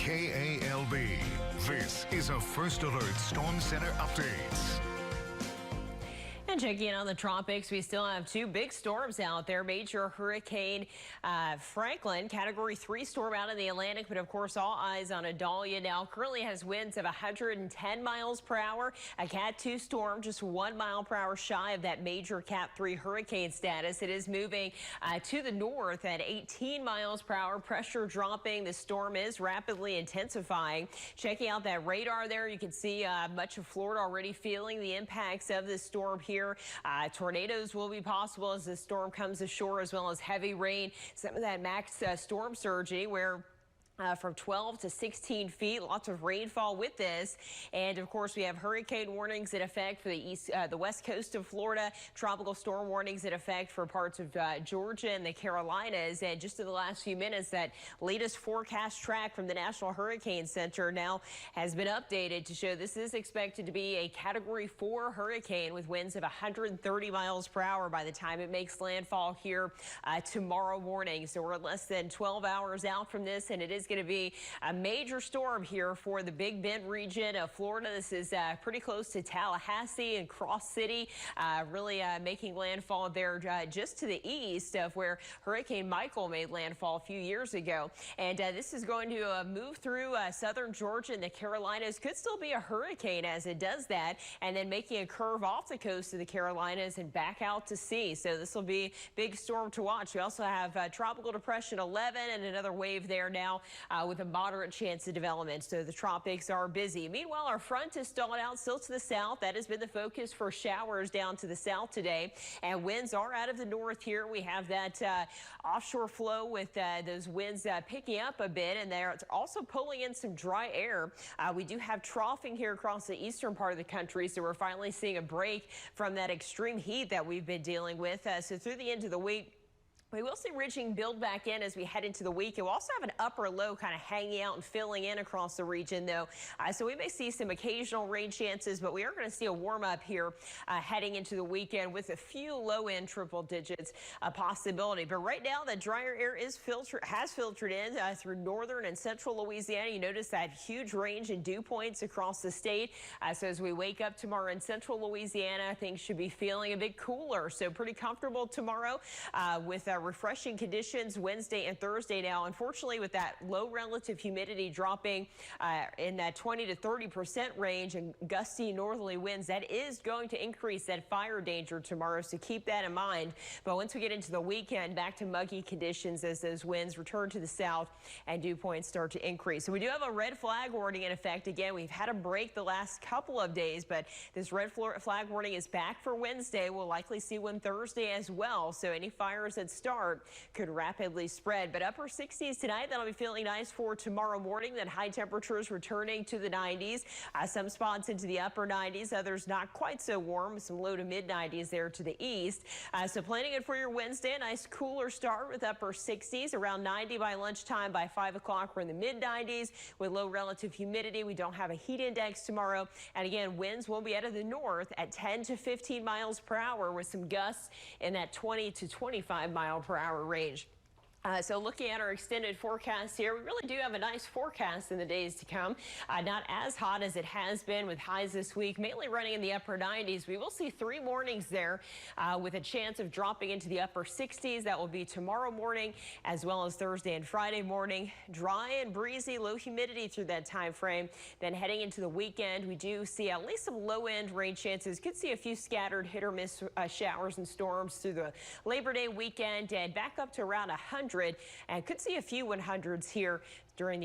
KALB. This is a First Alert Storm Center update. And checking in on the tropics, we still have two big storms out there. Major Hurricane Franklin, Category 3 storm out in the Atlantic, but of course all eyes on Idalia now. Currently has winds of 110 miles per hour. A Cat 2 storm just 1 mile per hour shy of that major Cat 3 hurricane status. It is moving to the north at 18 miles per hour. Pressure dropping. The storm is rapidly intensifying. Checking out that radar there, you can see much of Florida already feeling the impacts of this storm here. Tornadoes will be possible as the storm comes ashore, as well as heavy rain. Some of that max storm surge anywhere from 12 to 16 feet. Lots of rainfall with this. And of course, we have hurricane warnings in effect for the west coast of Florida, tropical storm warnings in effect for parts of Georgia and the Carolinas. And just in the last few minutes, that latest forecast track from the National Hurricane Center now has been updated to show this is expected to be a Category 4 hurricane with winds of 130 miles per hour by the time it makes landfall here tomorrow morning. So we're less than 12 hours out from this, and it is going to be a major storm here for the Big Bend region of Florida. This is pretty close to Tallahassee and Cross City, really making landfall there just to the east of where Hurricane Michael made landfall a few years ago. And this is going to move through southern Georgia and the Carolinas. Could still be a hurricane as it does that, and then making a curve off the coast of the Carolinas and back out to sea. So this will be a big storm to watch. We also have Tropical Depression 11 and another wave there now with a moderate chance of development. So the tropics are busy. Meanwhile, our front is stalled out still to the south. That has been the focus for showers down to the south today. And winds are out of the north here. We have that offshore flow with those winds picking up a bit, and they're also pulling in some dry air. We do have troughing here across the eastern part of the country, so we're finally seeing a break from that extreme heat that we've been dealing with. So through the end of the week, we will see ridging build back in as we head into the week. We'll also have an upper low kind of hanging out and filling in across the region, though. So we may see some occasional rain chances, but we are going to see a warm up here heading into the weekend with a few low end triple digits possibility. But right now, the drier air has filtered in through northern and central Louisiana. You notice that huge range in dew points across the state. So as we wake up tomorrow in central Louisiana, things should be feeling a bit cooler. So pretty comfortable tomorrow with refreshing conditions Wednesday and Thursday. Now, unfortunately, with that low relative humidity dropping in that 20 to 30% range and gusty northerly winds, that is going to increase that fire danger tomorrow. So keep that in mind. But once we get into the weekend, back to muggy conditions as those winds return to the south and dew points start to increase. So we do have a red flag warning in effect. Again, we've had a break the last couple of days, but this red flag warning is back for Wednesday. We'll likely see one Thursday as well. So any fires that start could rapidly spread. But upper 60s tonight. That'll be feeling nice for tomorrow morning. Then high temperatures returning to the 90s. Some spots into the upper 90s. Others not quite so warm. Some low to mid 90s there to the east. So planning it for your Wednesday. A nice cooler start with upper 60s. Around 90 by lunchtime. By 5 o'clock, we're in the mid 90s with low relative humidity. We don't have a heat index tomorrow. And again, winds will be out of the north at 10 to 15 miles per hour with some gusts in that 20 to 25 mile per hour range. So looking at our extended forecast here, we really do have a nice forecast in the days to come. Not as hot as it has been with highs this week, mainly running in the upper 90s. We will see 3 mornings there with a chance of dropping into the upper 60s. That will be tomorrow morning as well as Thursday and Friday morning. Dry and breezy, low humidity through that time frame. Then heading into the weekend, we do see at least some low end rain chances. Could see a few scattered hit or miss showers and storms through the Labor Day weekend and back up to around 100. And could see a few 100s here during the